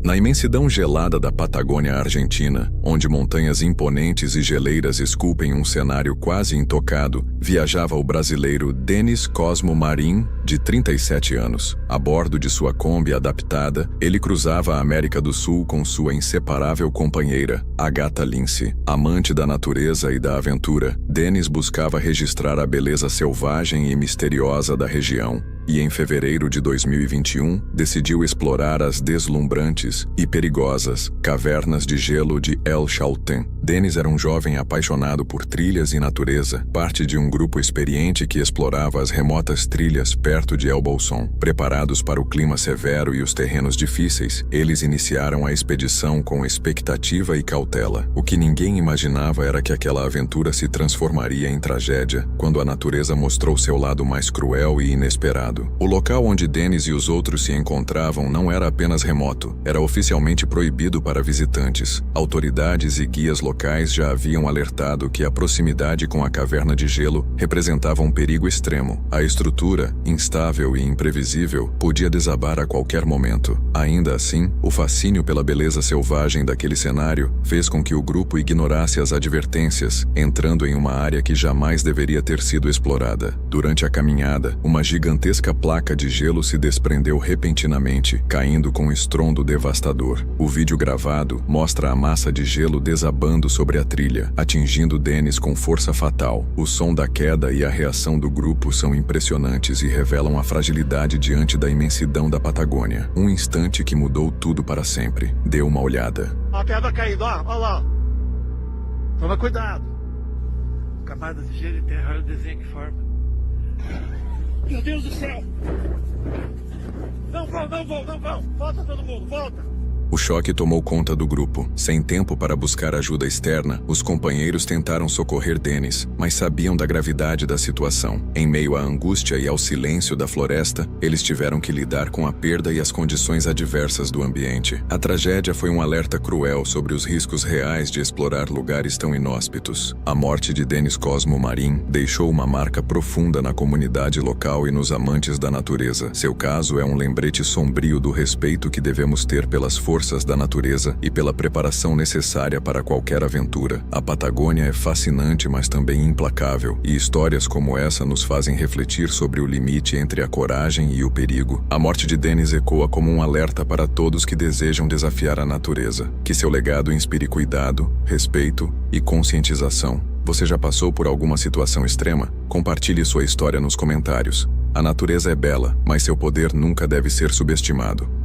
Na imensidão gelada da Patagônia Argentina, onde montanhas imponentes e geleiras esculpem um cenário quase intocado, viajava o brasileiro Denis Cosmo Marim, de 37 anos. A bordo de sua Kombi adaptada, ele cruzava a América do Sul com sua inseparável companheira, a gata Lince. Amante da natureza e da aventura, Denis buscava registrar a beleza selvagem e misteriosa da região. E em fevereiro de 2021, decidiu explorar as deslumbrantes e perigosas cavernas de gelo de El Chaltén. Denis era um jovem apaixonado por trilhas e natureza, parte de um grupo experiente que explorava as remotas trilhas perto de El Bolsón. Preparados para o clima severo e os terrenos difíceis, eles iniciaram a expedição com expectativa e cautela. O que ninguém imaginava era que aquela aventura se transformaria em tragédia, quando a natureza mostrou seu lado mais cruel e inesperado. O local onde Denis e os outros se encontravam não era apenas remoto, era oficialmente proibido para visitantes. Autoridades e guias locais já haviam alertado que a proximidade com a caverna de gelo representava um perigo extremo. A estrutura, instável e imprevisível, podia desabar a qualquer momento. Ainda assim, o fascínio pela beleza selvagem daquele cenário fez com que o grupo ignorasse as advertências, entrando em uma área que jamais deveria ter sido explorada. Durante a caminhada, uma gigantesca placa de gelo se desprendeu repentinamente, caindo com um estrondo devastador. O vídeo gravado mostra a massa de gelo desabando sobre a trilha, atingindo Denis com força fatal. O som da queda e a reação do grupo são impressionantes e revelam a fragilidade diante da imensidão da Patagônia. Um instante que mudou tudo para sempre. Dê uma olhada. A queda caindo, olha lá. Toma cuidado. Camada de gelo e terra, olha o desenho que forma. Meu Deus do céu! Não vão! Volta todo mundo, volta! O choque tomou conta do grupo. Sem tempo para buscar ajuda externa, os companheiros tentaram socorrer Denis, mas sabiam da gravidade da situação. Em meio à angústia e ao silêncio da floresta, eles tiveram que lidar com a perda e as condições adversas do ambiente. A tragédia foi um alerta cruel sobre os riscos reais de explorar lugares tão inóspitos. A morte de Denis Cosmo Marim deixou uma marca profunda na comunidade local e nos amantes da natureza. Seu caso é um lembrete sombrio do respeito que devemos ter pelas forças da natureza e pela preparação necessária para qualquer aventura. A Patagônia é fascinante, mas também implacável, e histórias como essa nos fazem refletir sobre o limite entre a coragem e o perigo. A morte de Denis ecoa como um alerta para todos que desejam desafiar a natureza. Que seu legado inspire cuidado, respeito e conscientização. Você já passou por alguma situação extrema? Compartilhe sua história nos comentários. A natureza é bela, mas seu poder nunca deve ser subestimado.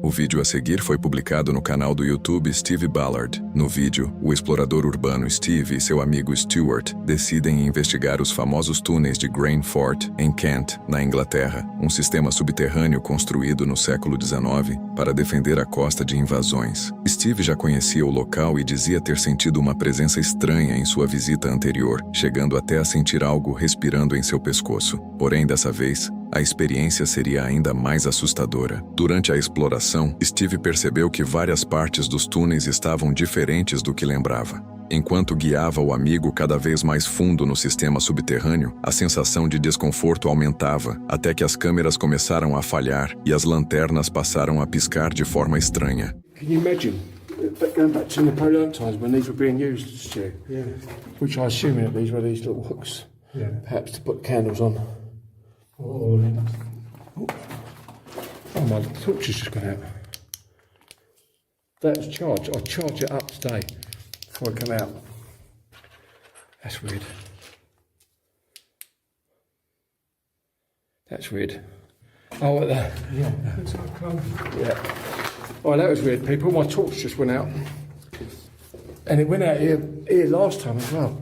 O vídeo a seguir foi publicado no canal do YouTube Steve Ballard. No vídeo, o explorador urbano Steve e seu amigo Stuart decidem investigar os famosos túneis de Grain Fort, em Kent, na Inglaterra, um sistema subterrâneo construído no século XIX para defender a costa de invasões. Steve já conhecia o local e dizia ter sentido uma presença estranha em sua visita anterior, chegando até a sentir algo respirando em seu pescoço. Porém, dessa vez, a experiência seria ainda mais assustadora. Durante a exploração, Steve percebeu que várias partes dos túneis estavam diferentes do que lembrava. Enquanto guiava o amigo cada vez mais fundo no sistema subterrâneo, a sensação de desconforto aumentava, até que as câmeras começaram a falhar e as lanternas passaram a piscar de forma estranha. Can you imagine going back to Napoleonic times when these were being used, Stu? Yeah. Which I assume that these were these little hooks, perhaps to put candles on. Oh, my torch has just gone out. That's charged. I'll charge it up today before I come out. That's weird. That's weird. Oh, yeah. It's like close. Yeah. Oh, that was weird, people. My torch just went out. And it went out here last time as well.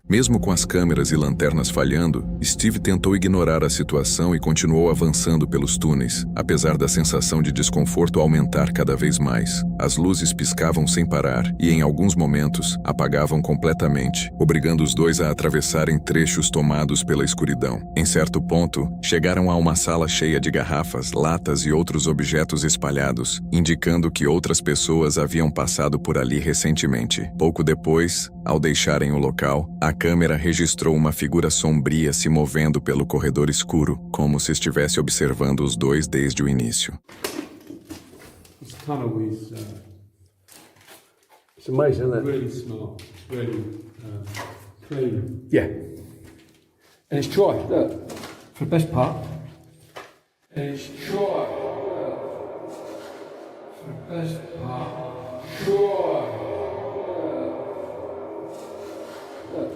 Mesmo com as câmeras e lanternas falhando, Steve tentou ignorar a situação e continuou avançando pelos túneis, apesar da sensação de desconforto aumentar cada vez mais. As luzes piscavam sem parar e, em alguns momentos, apagavam completamente, obrigando os dois a atravessarem trechos tomados pela escuridão. Em certo ponto, chegaram a uma sala cheia de garrafas, latas e outros objetos espalhados, indicando que outras pessoas haviam passado por ali recentemente. Pouco depois, ao deixarem o local, a câmera registrou uma figura sombria se movendo pelo corredor escuro, como se estivesse observando os dois desde o início. This tunnel is It's amazing, isn't it? really smart. It's really clean. Yeah. And it's dry, look. For the best part. And it's dry. Look. For the best part. Dry. Look.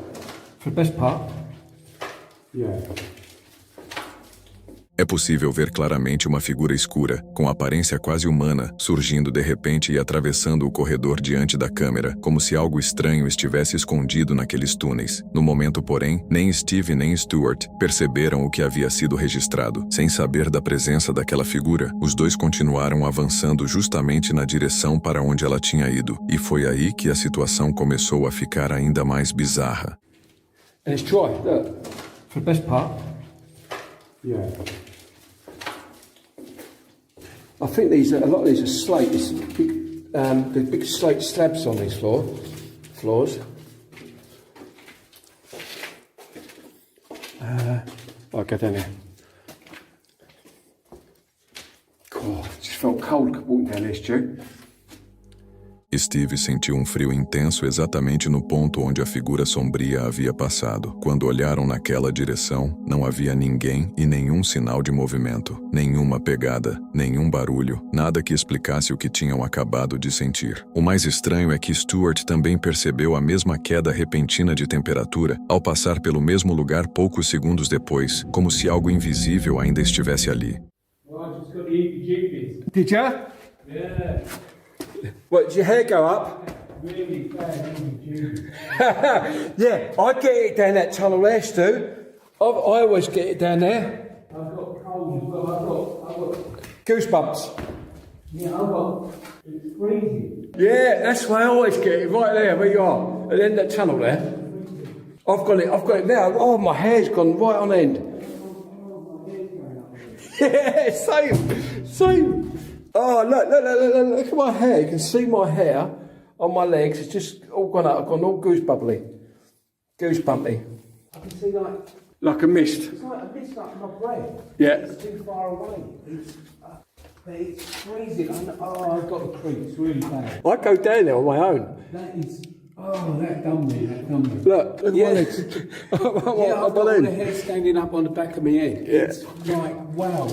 For the best part. Yeah. É possível ver claramente uma figura escura, com aparência quase humana, surgindo de repente e atravessando o corredor diante da câmera, como se algo estranho estivesse escondido naqueles túneis. No momento, porém, nem Steve nem Stuart perceberam o que havia sido registrado. Sem saber da presença daquela figura, os dois continuaram avançando justamente na direção para onde ela tinha ido, e foi aí que a situação começou a ficar ainda mais bizarra. And it's dry, look. For the best part. Yeah. I think a lot of these are slate. It's big, the big slate slabs on these floors. I'll go down there. God, it just felt cold walking down there, Stu. Steve sentiu um frio intenso exatamente no ponto onde a figura sombria havia passado. Quando olharam naquela direção, não havia ninguém e nenhum sinal de movimento, nenhuma pegada, nenhum barulho, nada que explicasse o que tinham acabado de sentir. O mais estranho é que Stuart também percebeu a mesma queda repentina de temperatura ao passar pelo mesmo lugar poucos segundos depois, como se algo invisível ainda estivesse ali. Well, I just got the EPG. Did ya? Yeah. What, did your hair go up? Really bad EPG. Yeah, I get it down that tunnel there, Stu. I always get it down there. I've got cold as well. I've got Goosebumps. it's freezing. Yeah, that's why I always get it, right there where you are, at the end of that tunnel there. I've got it now. Oh, my hair's gone right on end. Yeah, same. Oh, look at my hair. You can see my hair on my legs. It's just all gone up. I've gone all goosebumpy. I can see Like a mist. it's like a mist up my brain. Yeah. It's too far away. But it's freezing. I've got the creeps really bad. I go down there on my own. That done me. Look at my legs. I've got all the hair standing up on the back of my head. Yeah. It's like, wow,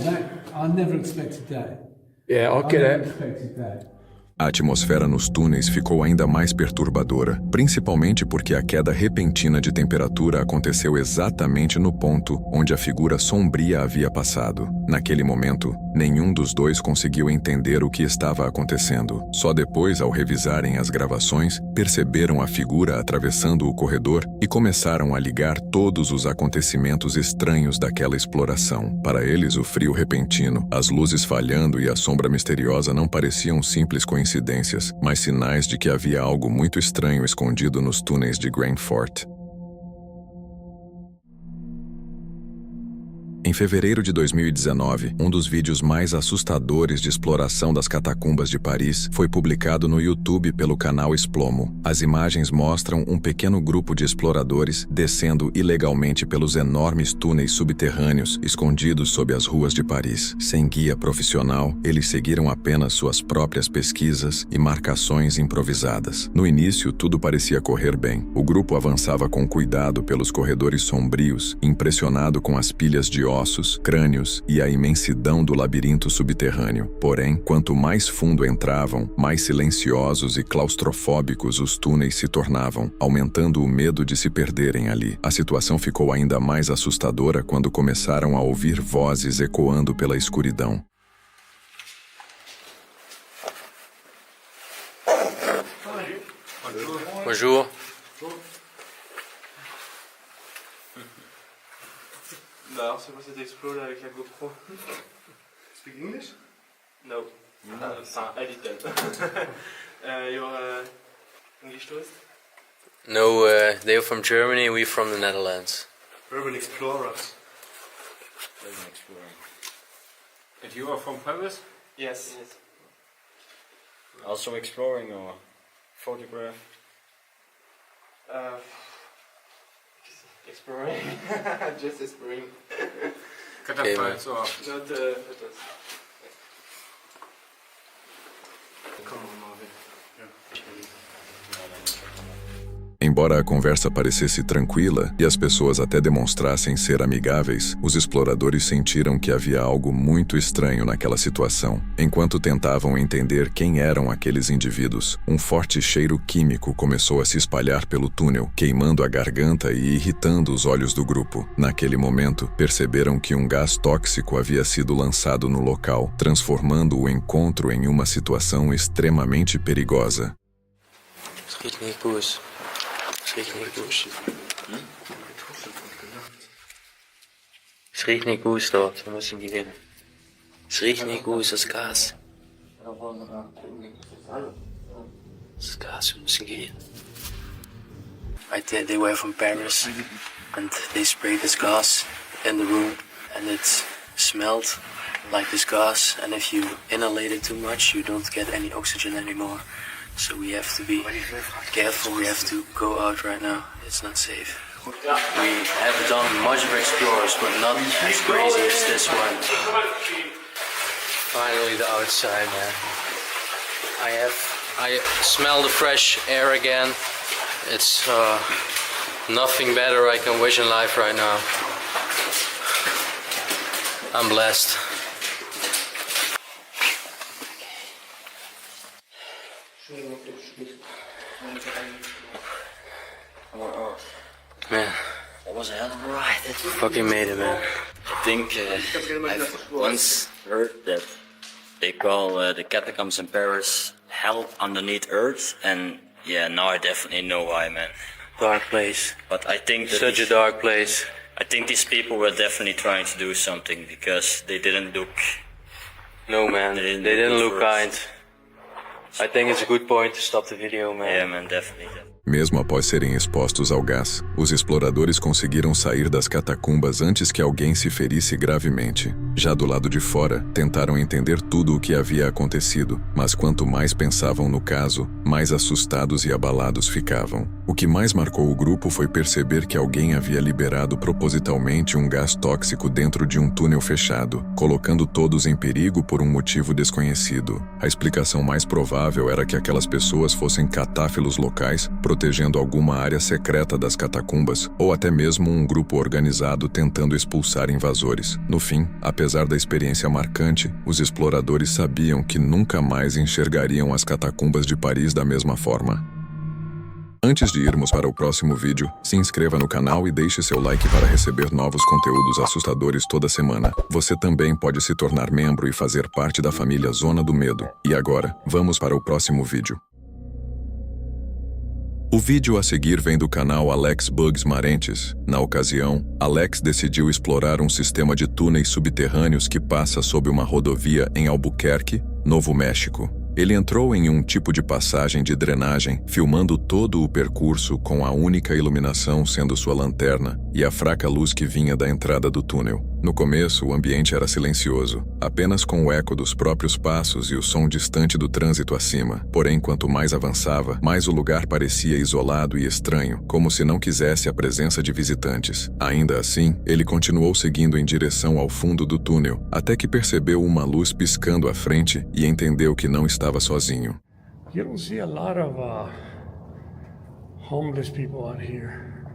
I never expected that. Yeah, I get never it. expected that. A atmosfera nos túneis ficou ainda mais perturbadora, principalmente porque a queda repentina de temperatura aconteceu exatamente no ponto onde a figura sombria havia passado. Naquele momento, nenhum dos dois conseguiu entender o que estava acontecendo. Só depois, ao revisarem as gravações, perceberam a figura atravessando o corredor e começaram a ligar todos os acontecimentos estranhos daquela exploração. Para eles, o frio repentino, as luzes falhando e a sombra misteriosa não pareciam simples coincidências, mas sinais de que havia algo muito estranho escondido nos túneis de Grand Fort. Em fevereiro de 2019, um dos vídeos mais assustadores de exploração das catacumbas de Paris foi publicado no YouTube pelo canal Explomo. As imagens mostram um pequeno grupo de exploradores descendo ilegalmente pelos enormes túneis subterrâneos escondidos sob as ruas de Paris. Sem guia profissional, eles seguiram apenas suas próprias pesquisas e marcações improvisadas. No início, tudo parecia correr bem. O grupo avançava com cuidado pelos corredores sombrios, impressionado com as pilhas de ossos, crânios e a imensidão do labirinto subterrâneo. Porém, quanto mais fundo entravam, mais silenciosos e claustrofóbicos os túneis se tornavam, aumentando o medo de se perderem ali. A situação ficou ainda mais assustadora quando começaram a ouvir vozes ecoando pela escuridão. Bonjour. Alors, c'est quoi cet explo là avec la GoPro? Speak English? No. A little. You're English tourist? No, they're from Germany, we're from the Netherlands. Urban explorers. Urban explorer. And you are from Paris? Yes. Also exploring or photograph? Exploring. Just exploring. Catapults or Not photos. Come on, Marvin. Embora a conversa parecesse tranquila e as pessoas até demonstrassem ser amigáveis, os exploradores sentiram que havia algo muito estranho naquela situação. Enquanto tentavam entender quem eram aqueles indivíduos, um forte cheiro químico começou a se espalhar pelo túnel, queimando a garganta e irritando os olhos do grupo. Naquele momento, perceberam que um gás tóxico havia sido lançado no local, transformando o encontro em uma situação extremamente perigosa. Es riecht nicht gut dort, wir müssen gehen. Es riecht nicht gut, das Gas. Das Gas, wir müssen gehen. Right there, they were from Paris and they sprayed this gas in the room and it smelled like this gas, and if you inhalate it too much you don't get any oxygen anymore. So we have to be careful, we have to go out right now, it's not safe. We have done much of explorers, but not as crazy as this one. Finally the outside, man. I smell the fresh air again. It's nothing better I can wish in life right now. I'm blessed. Man, That was a hell of a ride. fucking made it, man. I think I've once heard that they call the catacombs in Paris hell underneath earth, and yeah, now I definitely know why, man. Dark place. But I think that Such a dark place. I think these people were definitely trying to do something because they didn't look. No, man, they didn't look kind. I think it's a good point to stop the video, man. Yeah, man, definitely. Mesmo após serem expostos ao gás, os exploradores conseguiram sair das catacumbas antes que alguém se ferisse gravemente. Já do lado de fora, tentaram entender tudo o que havia acontecido, mas quanto mais pensavam no caso, mais assustados e abalados ficavam. O que mais marcou o grupo foi perceber que alguém havia liberado propositalmente um gás tóxico dentro de um túnel fechado, colocando todos em perigo por um motivo desconhecido. A explicação mais provável era que aquelas pessoas fossem catáfilos locais, protegendo alguma área secreta das catacumbas, ou até mesmo um grupo organizado tentando expulsar invasores. No fim, apesar da experiência marcante, os exploradores sabiam que nunca mais enxergariam as catacumbas de Paris da mesma forma. Antes de irmos para o próximo vídeo, se inscreva no canal e deixe seu like para receber novos conteúdos assustadores toda semana. Você também pode se tornar membro e fazer parte da família Zona do Medo. E agora, vamos para o próximo vídeo. O vídeo a seguir vem do canal Alex Bugs Marentes. Na ocasião, Alex decidiu explorar um sistema de túneis subterrâneos que passa sob uma rodovia em Albuquerque, Novo México. Ele entrou em um tipo de passagem de drenagem, filmando todo o percurso com a única iluminação sendo sua lanterna e a fraca luz que vinha da entrada do túnel. No começo, o ambiente era silencioso, apenas com o eco dos próprios passos e o som distante do trânsito acima. Porém, quanto mais avançava, mais o lugar parecia isolado e estranho, como se não quisesse a presença de visitantes. Ainda assim, ele continuou seguindo em direção ao fundo do túnel, até que percebeu uma luz piscando à frente e entendeu que não estava sozinho. You don't see a lot of homeless people out here,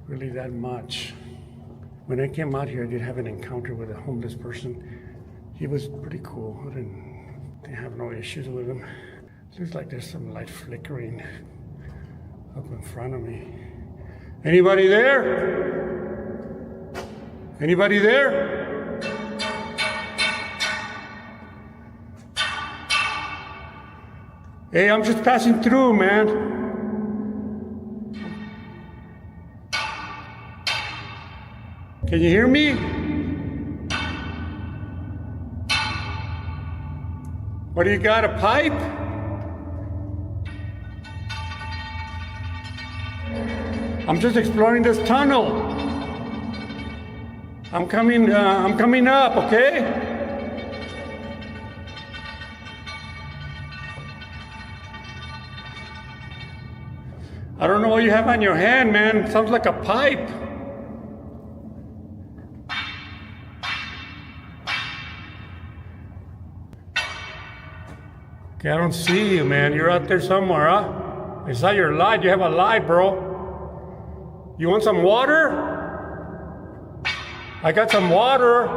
really that much. When I came out here, I did have an encounter with a homeless person. He was pretty cool. I didn't have no issues with him. Looks like there's some light flickering up in front of me. Anybody there? Anybody there? Hey, I'm just passing through, man. Can you hear me? What do you got, a pipe? I'm just exploring this tunnel. I'm coming up, okay? I don't know what you have on your hand, man. It sounds like a pipe. Okay, I don't see you, man. You're out there somewhere, huh? I saw your light. You have a light, bro. You want some water? I got some water.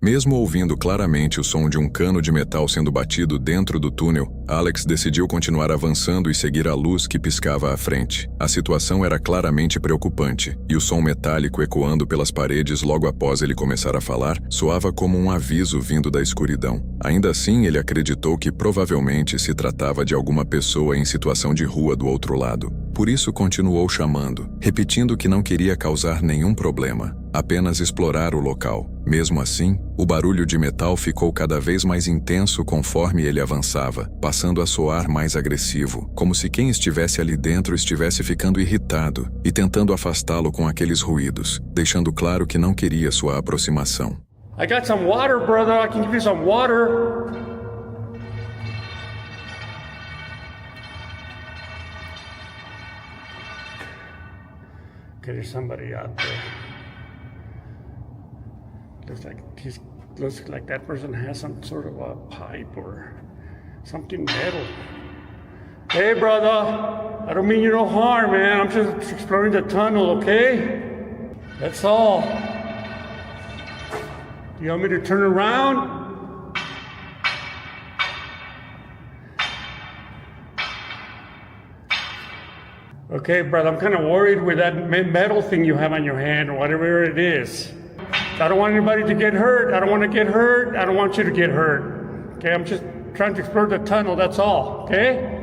Mesmo ouvindo claramente o som de um cano de metal sendo batido dentro do túnel, Alex decidiu continuar avançando e seguir a luz que piscava à frente. A situação era claramente preocupante, e o som metálico ecoando pelas paredes logo após ele começar a falar soava como um aviso vindo da escuridão. Ainda assim, ele acreditou que provavelmente se tratava de alguma pessoa em situação de rua do outro lado. Por isso continuou chamando, repetindo que não queria causar nenhum problema, apenas explorar o local. Mesmo assim, o barulho de metal ficou cada vez mais intenso conforme ele avançava, passando a soar mais agressivo, como se quem estivesse ali dentro estivesse ficando irritado e tentando afastá-lo com aqueles ruídos, deixando claro que não queria sua aproximação. I got some water, brother. I can give you some water. Okay, there's somebody out there. Looks like that person has some sort of a pipe or something metal. Hey, brother. I don't mean you no harm, man. I'm just exploring the tunnel, okay? That's all. Do you want me to turn around? Okay, brother, I'm kind of worried with that metal thing you have on your hand or whatever it is. I don't want anybody to get hurt. I don't want to get hurt. I don't want you to get hurt. Okay, I'm just trying to explore the tunnel, that's all, okay?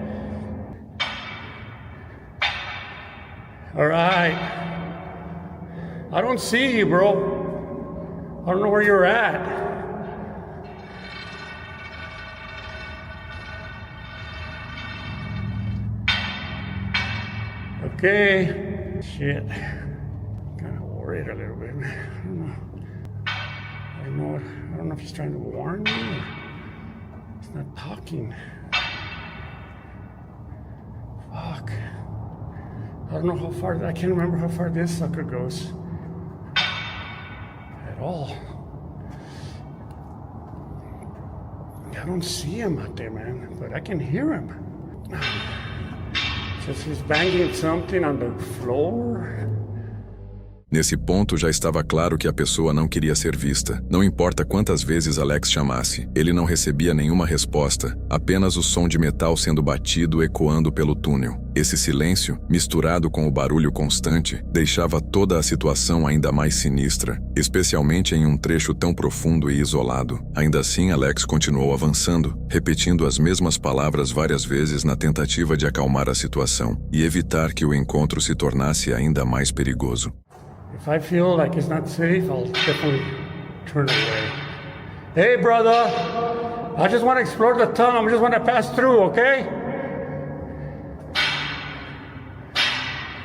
All right. I don't see you, bro. I don't know where you're at. Okay. Shit. Kind of worried a little bit, man. I don't know if he's trying to warn me or he's not talking. Fuck. I don't know how far, I can't remember how far this sucker goes. At all. I don't see him out there, man, but I can hear him. Just he's banging something on the floor. Nesse ponto já estava claro que a pessoa não queria ser vista. Não importa quantas vezes Alex chamasse, ele não recebia nenhuma resposta, apenas o som de metal sendo batido ecoando pelo túnel. Esse silêncio, misturado com o barulho constante, deixava toda a situação ainda mais sinistra, especialmente em um trecho tão profundo e isolado. Ainda assim, Alex continuou avançando, repetindo as mesmas palavras várias vezes na tentativa de acalmar a situação e evitar que o encontro se tornasse ainda mais perigoso. If I feel like it's not safe, I'll definitely turn away. Hey, brother, I just want to explore the tunnel. I just want to pass through, okay?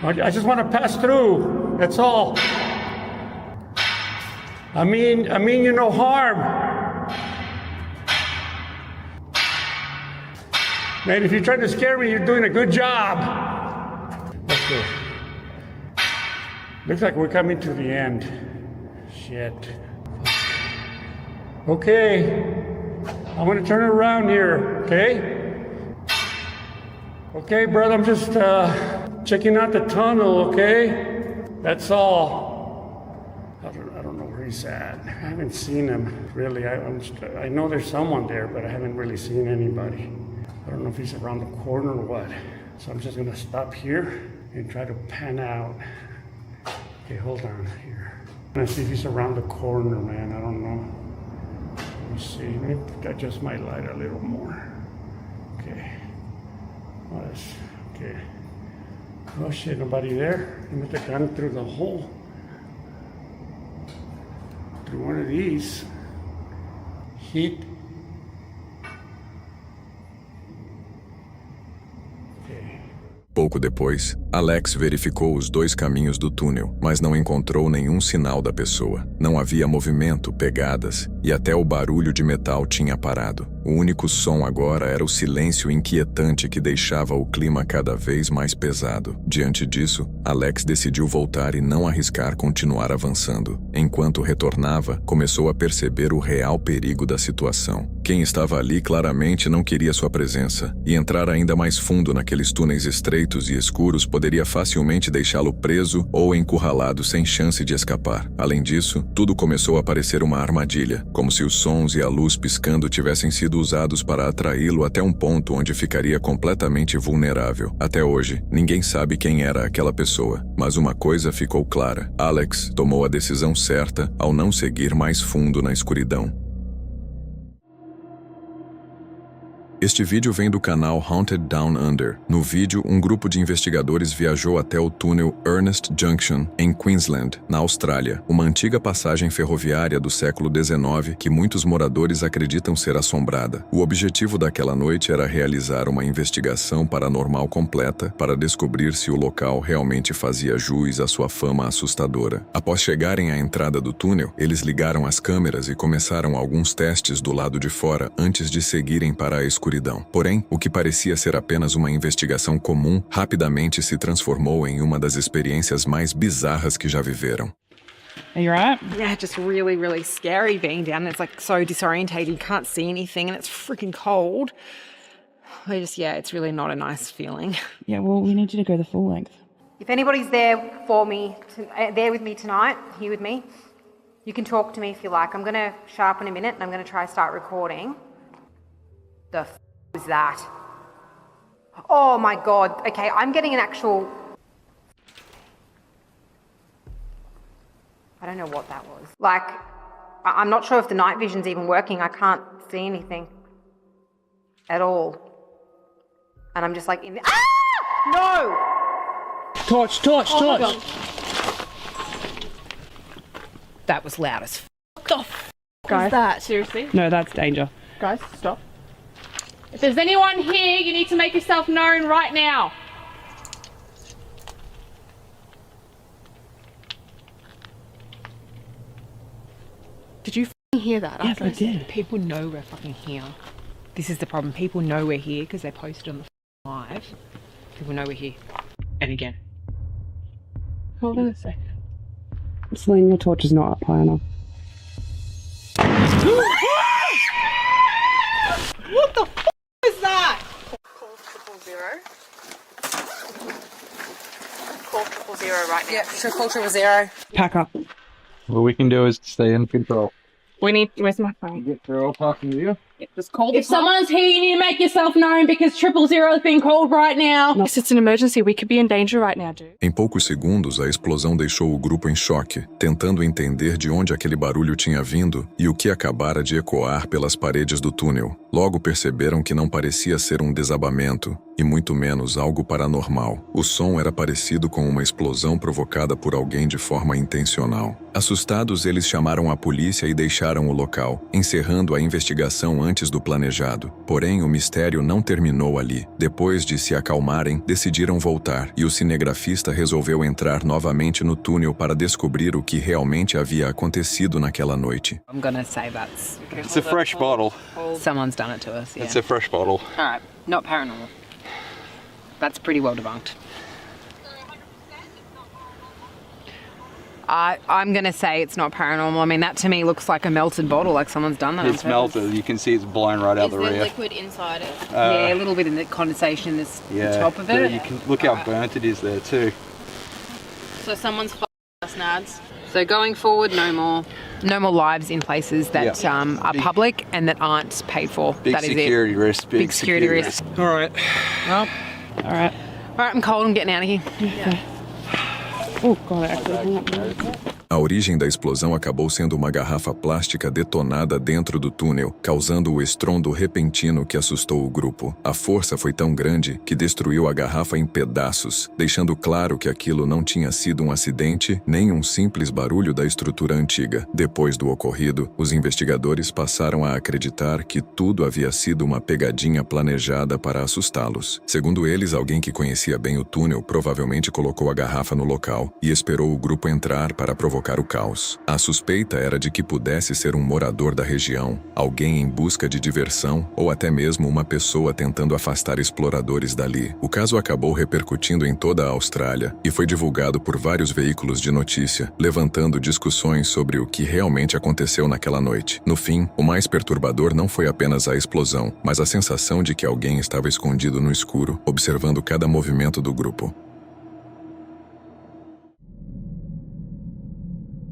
I just want to pass through. That's all. I mean you no harm. Man, if you're trying to scare me, you're doing a good job. Okay. Looks like we're coming to the end. Shit. Okay. I'm gonna turn around here, okay? Okay, brother, I'm just checking out the tunnel, okay? That's all. I don't know where he's at. I haven't seen him, really. I know there's someone there, but I haven't really seen anybody. I don't know if he's around the corner or what. So I'm just gonna stop here and try to pan out. Okay, hold on here. I'm gonna see if he's around the corner, man. I don't know. Let me see. Let me adjust my light a little more. Okay. Okay. Oh shit, nobody there. He must have gone through the hole. Through one of these. Heat. Okay. Pouco depois, Alex verificou os 2 caminhos do túnel, mas não encontrou nenhum sinal da pessoa. Não havia movimento, pegadas, e até o barulho de metal tinha parado. O único som agora era o silêncio inquietante que deixava o clima cada vez mais pesado. Diante disso, Alex decidiu voltar e não arriscar continuar avançando. Enquanto retornava, começou a perceber o real perigo da situação. Quem estava ali claramente não queria sua presença, e entrar ainda mais fundo naqueles túneis estreitos e escuros poderia facilmente deixá-lo preso ou encurralado sem chance de escapar. Além disso, tudo começou a parecer uma armadilha, como se os sons e a luz piscando tivessem sido usados para atraí-lo até um ponto onde ficaria completamente vulnerável. Até hoje, ninguém sabe quem era aquela pessoa, mas uma coisa ficou clara: Alex tomou a decisão certa ao não seguir mais fundo na escuridão. Este vídeo vem do canal Haunted Down Under. No vídeo, um grupo de investigadores viajou até o túnel Ernest Junction, em Queensland, na Austrália, uma antiga passagem ferroviária do século XIX que muitos moradores acreditam ser assombrada. O objetivo daquela noite era realizar uma investigação paranormal completa para descobrir se o local realmente fazia jus à sua fama assustadora. Após chegarem à entrada do túnel, eles ligaram as câmeras e começaram alguns testes do lado de fora antes de seguirem para a escuridão. Porém, o que parecia ser apenas uma investigação comum, rapidamente se transformou em uma das experiências mais bizarras que já viveram. Are you right? Yeah, just really, really scary being down there. It's like so disorientated. You can't see anything and it's freaking cold. It's really not a nice feeling. Yeah, well, we need you to go the full length. If anybody's there for me, there with me tonight, here with me, you can talk to me if you like. I'm going to shut up in a minute and I'm going to try to start recording. The f*** is that? Oh my God. Okay, I'm getting an actual... I don't know what that was. Like, I'm not sure if the night vision's even working. I can't see anything at all. And I'm just like in the... Ah! No! Torch! God. That was loud as f***. What the f*** Guys, is that? Seriously? No, that's danger. Guys, stop. If there's anyone here, you need to make yourself known right now. Did you f***ing hear that? Yes, I did. People know we're fucking here. This is the problem. People know we're here because they posted on the live. People know we're here. And again. Hold on a sec. Celine, your torch is not up high enough. What the f*** is that? Call 000. Call 000 right now. Yeah, sure, call 000. Pack up. What we can do is stay in control. Where's my phone? Get Carol talking to you. Just call if someone's here, you need to make yourself known because 000 is being called right now. Yes, it's an emergency. We could be in danger right now, dude. Em poucos segundos, a explosão deixou o grupo em choque, tentando entender de onde aquele barulho tinha vindo e o que acabara de ecoar pelas paredes do túnel. Logo perceberam que não parecia ser um desabamento, e muito menos algo paranormal. O som era parecido com uma explosão provocada por alguém de forma intencional. Assustados, eles chamaram a polícia e deixaram o local, encerrando a investigação antes do planejado. Porém, o mistério não terminou ali. Depois de se acalmarem, decidiram voltar, e o cinegrafista resolveu entrar novamente no túnel para descobrir o que realmente havia acontecido naquela noite. I'm gonna say that's... It's a fresh bottle. Someone's done it to us, yeah. It's a fresh bottle. Alright, not paranormal. That's pretty well debunked. I'm going to say it's not paranormal. I mean, that to me looks like a melted bottle, like someone's done that. It's melted. You can see it's blown right out the rear. liquid inside it? Yeah, a little bit of the condensation in the top of it. You can look how burnt it is there too. So someone's f***ing us, Nads. So going forward, no more lives in places that are public and that aren't paid for. Big that is security it. risk. Big security risk. All right. Well, All right. I'm cold. I'm getting out of here. Okay. Oh god, I actually hung up there. A origem da explosão acabou sendo uma garrafa plástica detonada dentro do túnel, causando o estrondo repentino que assustou o grupo. A força foi tão grande que destruiu a garrafa em pedaços, deixando claro que aquilo não tinha sido um acidente nem um simples barulho da estrutura antiga. Depois do ocorrido, os investigadores passaram a acreditar que tudo havia sido uma pegadinha planejada para assustá-los. Segundo eles, alguém que conhecia bem o túnel provavelmente colocou a garrafa no local e esperou o grupo entrar para provocar o caos. A suspeita era de que pudesse ser um morador da região, alguém em busca de diversão ou até mesmo uma pessoa tentando afastar exploradores dali. O caso acabou repercutindo em toda a Austrália e foi divulgado por vários veículos de notícia, levantando discussões sobre o que realmente aconteceu naquela noite. No fim, o mais perturbador não foi apenas a explosão, mas a sensação de que alguém estava escondido no escuro, observando cada movimento do grupo.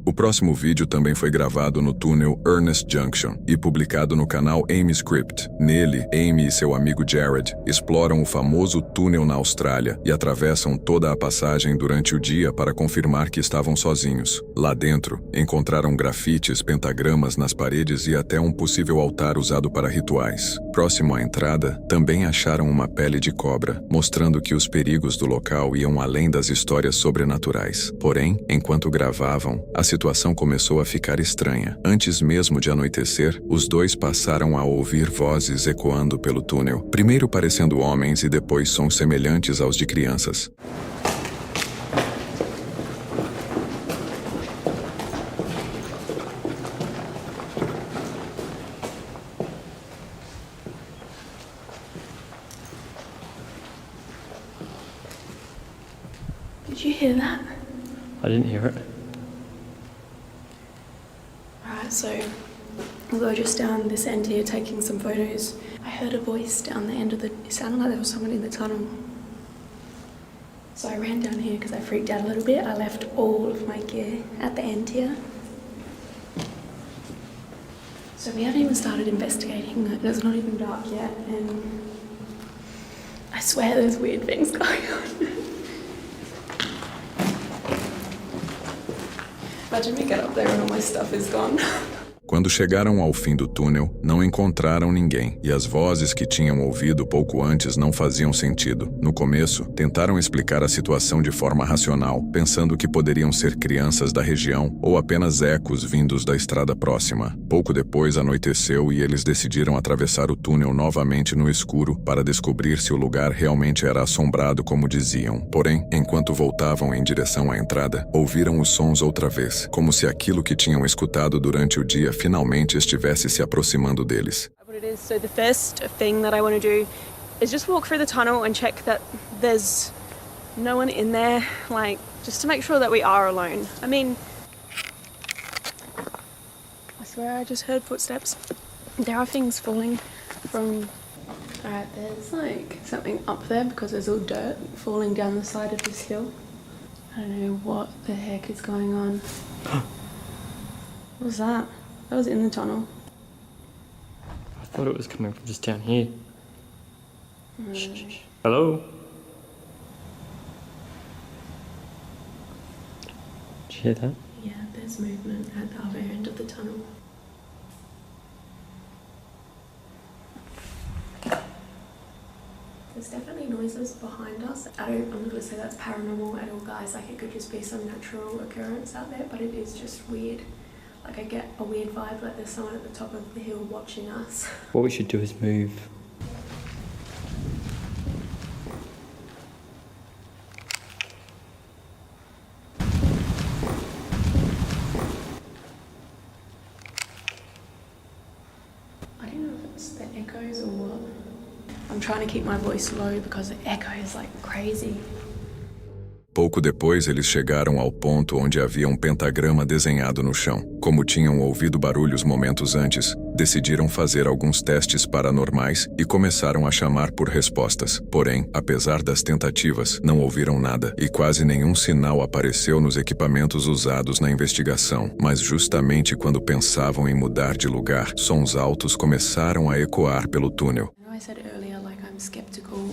O próximo vídeo também foi gravado no túnel Ernest Junction e publicado no canal Amy Script. Nele, Amy e seu amigo Jared exploram o famoso túnel na Austrália e atravessam toda a passagem durante o dia para confirmar que estavam sozinhos. Lá dentro, encontraram grafites, pentagramas nas paredes e até um possível altar usado para rituais. Próximo à entrada, também acharam uma pele de cobra, mostrando que os perigos do local iam além das histórias sobrenaturais. Porém, enquanto gravavam, a situação começou a ficar estranha. Antes mesmo de anoitecer, os dois passaram a ouvir vozes ecoando pelo túnel, primeiro parecendo homens e depois sons semelhantes aos de crianças. Did you hear that? I didn't hear it. Right, so we were just down this end here taking some photos. I heard a voice down the end of the... It sounded like there was someone in the tunnel. So I ran down here because I freaked out a little bit. I left all of my gear at the end here. So we haven't even started investigating it. It's not even dark yet, and I swear there's weird things going on. Imagine me get up there and all my stuff is gone. Quando chegaram ao fim do túnel, não encontraram ninguém, e as vozes que tinham ouvido pouco antes não faziam sentido. No começo, tentaram explicar a situação de forma racional, pensando que poderiam ser crianças da região ou apenas ecos vindos da estrada próxima. Pouco depois anoiteceu e eles decidiram atravessar o túnel novamente no escuro para descobrir se o lugar realmente era assombrado como diziam. Porém, enquanto voltavam em direção à entrada, ouviram os sons outra vez, como se aquilo que tinham escutado durante o dia finalmente estivesse se aproximando deles. What it is, so the first thing that I want to do is just walk through the tunnel and check that there's no one in there, like, just to make sure that we are alone. I mean, I swear I just heard footsteps. There are things falling from... Alright, there's like something up there because there's all dirt falling down the side of this hill. I don't know what the heck is going on. What was that? That was in the tunnel. I thought it was coming from just down here. Shh, shh, shh. Hello? Did you hear that? Yeah, there's movement at the other end of the tunnel. There's definitely noises behind us. I'm not gonna say that's paranormal at all, guys. Like, it could just be some natural occurrence out there, but it is just weird. Like, I get a weird vibe, like there's someone at the top of the hill watching us. What we should do is move. I don't know if it's the echoes or what. I'm trying to keep my voice low because the echo is like crazy. Pouco depois, eles chegaram ao ponto onde havia um pentagrama desenhado no chão. Como tinham ouvido barulhos momentos antes, decidiram fazer alguns testes paranormais e começaram a chamar por respostas. Porém, apesar das tentativas, não ouviram nada e quase nenhum sinal apareceu nos equipamentos usados na investigação. Mas justamente quando pensavam em mudar de lugar, sons altos começaram a ecoar pelo túnel. I know I said earlier, like, I'm skeptical.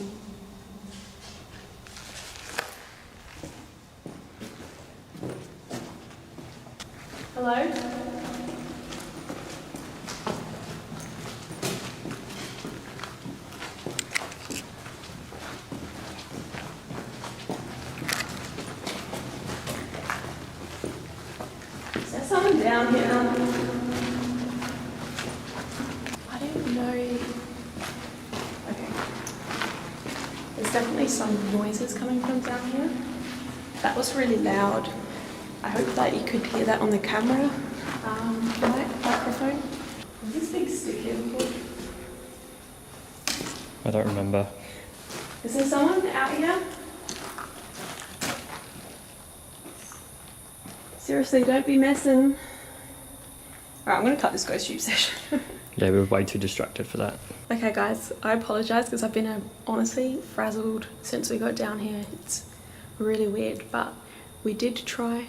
Hello? Is there someone down here? I don't know. Okay. There's definitely some noises coming from down here. That was really loud. I hope that you could hear that on the camera microphone. Is this big stick here before? I don't remember. Is there someone out here? Seriously, don't be messing. Alright, I'm gonna cut this ghost tube session. Yeah, we were way too distracted for that. Okay guys, I apologise because I've been honestly frazzled since we got down here. It's really weird, but we did try.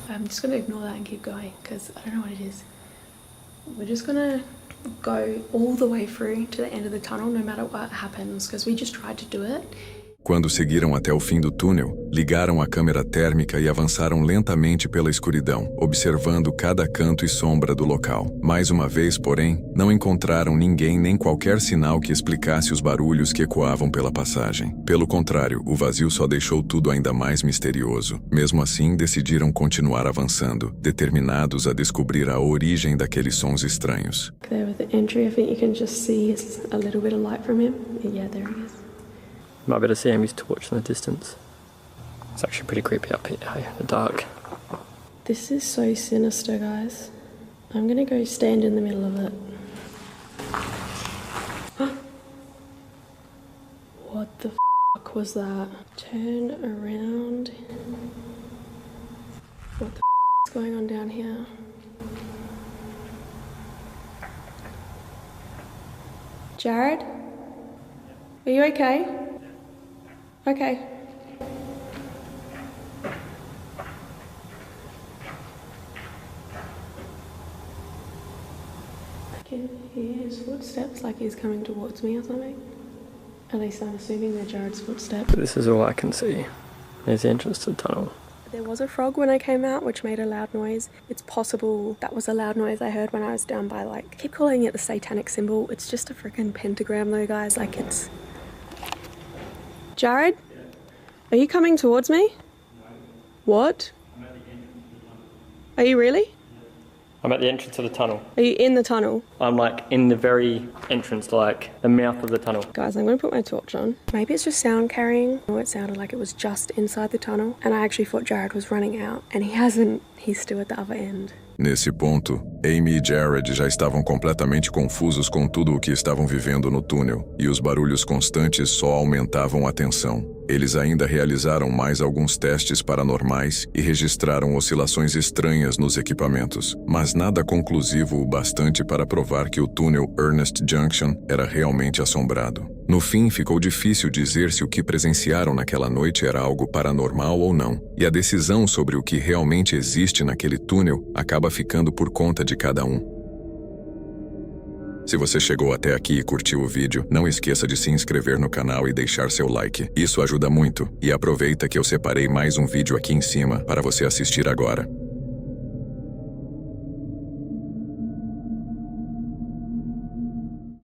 I'm just gonna ignore that and keep going because I don't know what it is. We're just gonna go all the way through to the end of the tunnel no matter what happens because we just tried to do it. Quando seguiram até o fim do túnel, ligaram a câmera térmica e avançaram lentamente pela escuridão, observando cada canto e sombra do local. Mais uma vez, porém, não encontraram ninguém nem qualquer sinal que explicasse os barulhos que ecoavam pela passagem. Pelo contrário, o vazio só deixou tudo ainda mais misterioso. Mesmo assim, decidiram continuar avançando, determinados a descobrir a origem daqueles sons estranhos. There with the entry, I think you can just see a little bit of light from him. Yeah, there he is. Might be able to see Amy's torch in the distance. It's actually pretty creepy up here in the dark. This is so sinister, guys. I'm gonna go stand in the middle of it. What the fuck was that? Turn around. What the is going on down here? Jared? Are you okay? Okay. I can hear his footsteps like he's coming towards me or something. At least I'm assuming they're Jared's footsteps. This is all I can see. There's the entrance to the tunnel. There was a frog when I came out which made a loud noise. It's possible that was a loud noise I heard when I was down by, like, I keep calling it the satanic symbol. It's just a freaking pentagram though, guys. Like, it's... Jared? Are you coming towards me? What? Are you really? I'm at the entrance of the tunnel. Are you in the tunnel? I'm like in the very entrance, like the mouth of the tunnel. Guys, I'm going to put my torch on. Maybe it's just sound carrying. Oh, it sounded like it was just inside the tunnel. And I actually thought Jared was running out. And he hasn't. He's still at the other end. Nesse ponto, Amy e Jared já estavam completamente confusos com tudo o que estavam vivendo no túnel, e os barulhos constantes só aumentavam a tensão. Eles ainda realizaram mais alguns testes paranormais e registraram oscilações estranhas nos equipamentos, mas nada conclusivo o bastante para provar que o túnel Ernest Junction era realmente assombrado. No fim, ficou difícil dizer se o que presenciaram naquela noite era algo paranormal ou não, e a decisão sobre o que realmente existe naquele túnel acaba ficando por conta de cada um. Se você chegou até aqui e curtiu o vídeo, não esqueça de se inscrever no canal e deixar seu like. Isso ajuda muito, e aproveita que eu separei mais um vídeo aqui em cima para você assistir agora.